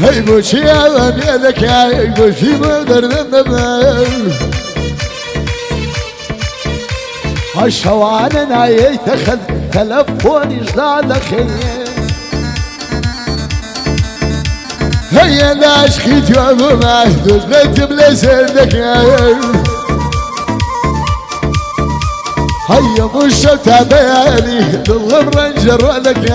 هاي بوشي يا بيدك يا بوشي مقدر ذنب الشواننا يتخذ تلفوني جدادك هيا ناش خيت يوم ما اهدوز بيت بلا سردك هيا مشتا بيالي ظل برنجر ولك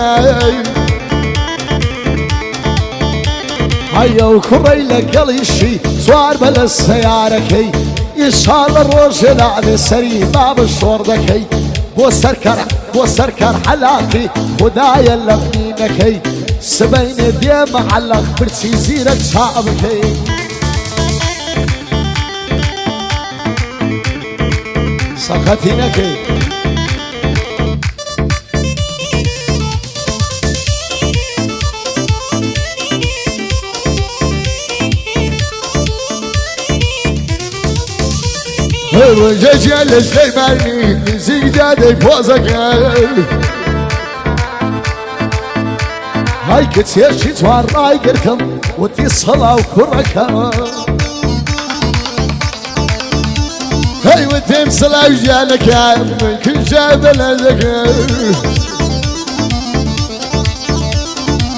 هيا وكري لك الشي صار بلا السيارة كي يشال الروج على السري ما بالشوردك هي بو سركر حلاقي خدايا لبنينك هي سبين دي معلق برسي زيرك صعبك هي سقطينك هي الرجاج اللي سليماني نزيق دادي بوزك هاي كتير شي توار رايقركم ودي الصلاة وكركم هاي ودي مصلاة وجالك من كل جابل هذاك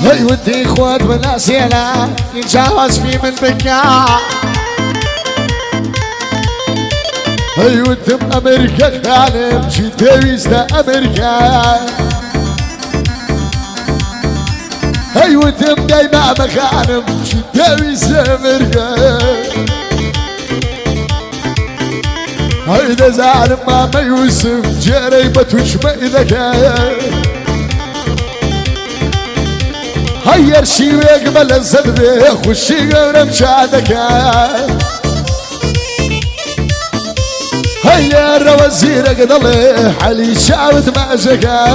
هاي ودي اخوات بناسينا يتجاوز في من بكاء هاي ودم امريكا خانم شي تاويز دا امريكا هاي ودم دايما مخانم شي تاويز دا امريكا هاي دا زعلم ماما يوسف جاري بتوش مايدك هاي ارشي ويقبل الزدبي خشي قورم شادك هيا الروزير قدلي حلي شاوت مازكا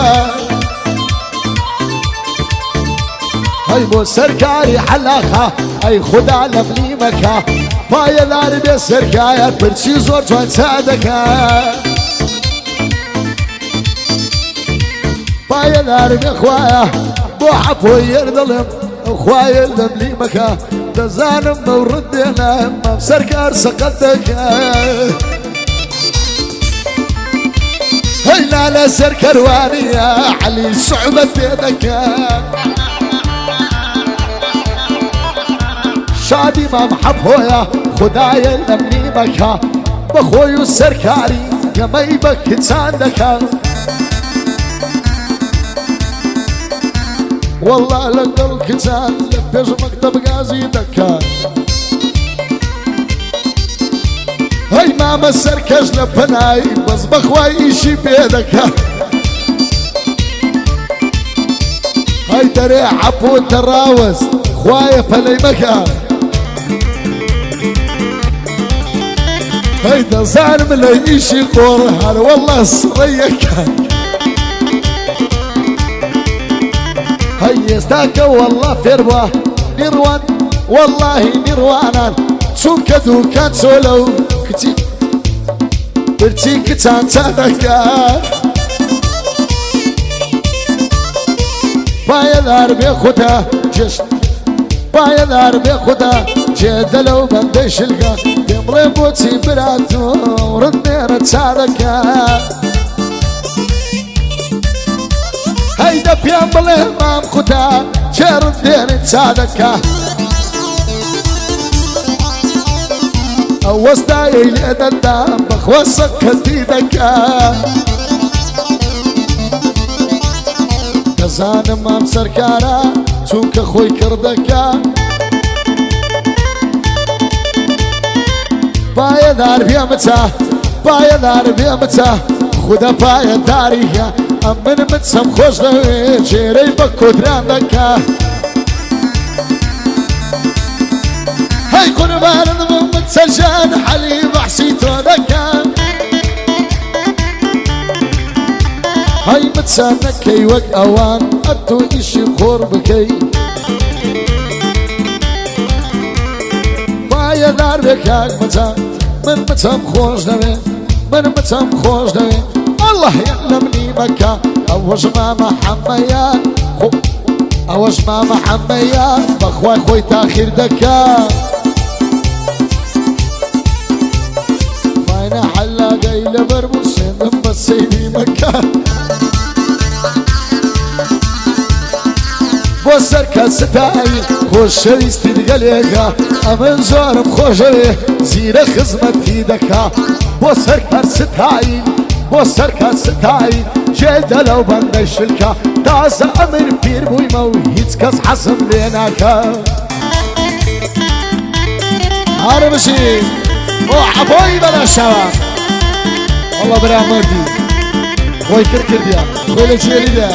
هاي بو سركاري حلاخا هاي خدا لملي مكا بايا داري بي سركايا برشي زور جوان سادكا بايا داري بي اخوايا بو حفو يردلم اخوايا لملي مكا تزانم موردنا ما بسركار سقدكا هاي لا سر كرواني يا علي صعبة يدك شادي ما محبويا خدايا لمني بكا بخويو السركاري يا ما يبكي تساندك والله لقل كتان لبيش مكتب غازي دكا هاي ماما السركش لبناي بس بخواي شي بيدك هاي دري عبو تراوز خوايا فلي مكان هاي دا زعل ملاقي شي قور هذا والله الصرية كان هاي يستاكا والله فيروا نيروان والله نيروانا شو كدو كان سولو كتي برتي كتان تادكا بايا دار بي خدا جشت بايا دار بي خدا جدلو من دشلقا تمري بوتي براتو ردير تسادكا هيدا بيان بليه مام خدا جردير تسادكا وسطاي الادم بخوصك كتيدك كزان مام سركارا چونك خوي كردك بايا دار بيامتا بايا دار بيامتا خدا بايا داريها امن متسم خوش لوي جيري بكودراندك هاي قربان سجان حليب حسيتو دكا هاي متسانكي وق اوان اتو اشي قربكي بايا دار بكاك متا من متام خوش دوي من متام خوش دوي الله يعلمني بكا اوج ماما حمايا اوش ما محمية بخواي خوي تاخير دكا فاينا حلاقي لبربوسين لما سيدي مكة بو سركة ستاي خوش ويستي دقليقا امن زورم خوشوي زير خزمتي دكا بو سركة ستاي بو سركة ستاي جيدا لو بندي شلكا تازا امر بير بوي مو هيتس كاس حسن ليناكا هارمشي او عبوي بلا شوا والله برا مردي خوي كركر ديا خوي لجيري ديا